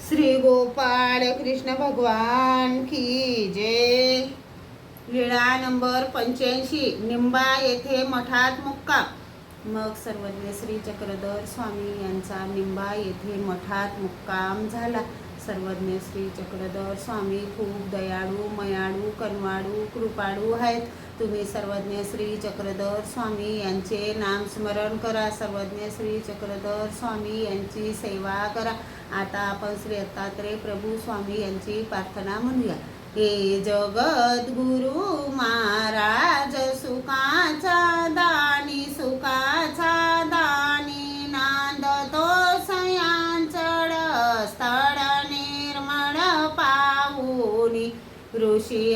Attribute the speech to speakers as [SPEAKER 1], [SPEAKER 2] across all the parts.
[SPEAKER 1] श्री गोपाळ कृष्ण भगवान की जय। लीळा नंबर 85। निंबा येथे मठात मुक्काम। मग सर्वज्ञ श्री चक्रधर स्वामी यांचा निंबा येथे मठात मुक्काम झाला। सर्वज्ञ श्री चक्रधर स्वामी खूप दयाळू, मयाळू, कनवाळू, कृपाळू आहेत। तुम्ही सर्वज्ञ श्री चक्रधर स्वामी यांचे नामस्मरण करा। सर्वज्ञ श्री चक्रधर स्वामी यांची सेवा करा। आता आपण श्री दत्तात्रेय प्रभू स्वामी यांची प्रार्थना म्हणूया। हे जगद्गुरु महाराज सुखाचा दानी, सुखाचा दानी, नांदतो सयांचड स्थळ निर्मळ पाहुनी, ऋषी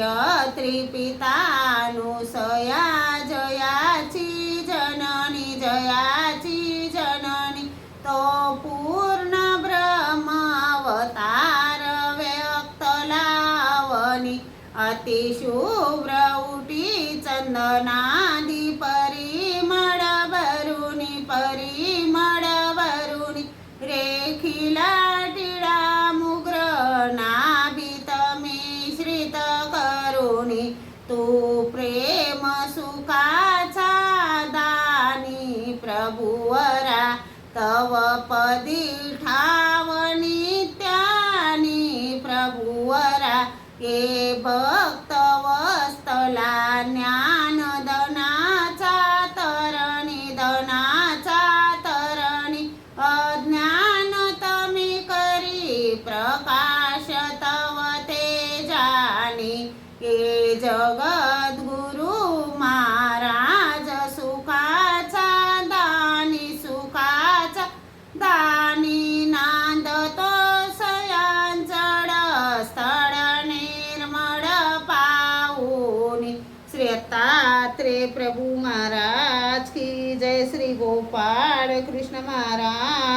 [SPEAKER 1] त्रिपितानुसया जयाची जननी, जयाची जननी, तो पूर्ण ब्रह्मावतार व्यक्त लावणी, अतिशुभ्र उटी चंदनादी परिमळ भरुनी, परिमळ भरुनी, रेखिला टिळा मुग्र नाभित मिश्रित करुणी, तू प्रेम सुखाचा दानी प्रभुवरा, तव पदी ठावणी त्यानी प्रभुवरा, ये भक्त वस्तला ज्ञानदनाचा तरणी, दनाचा तरणी, अज्ञान तमी करी प्रकाश तव तेजानी, ये जगद्गुरु महाराज सुखाचा दानी, सुखाचा दानी, नांदतो सयांचड स्थळ निर्मळ पाहुनी। श्री दत्तात्रेय प्रभू महाराज की जय। श्री गोपाळ कृष्ण महाराज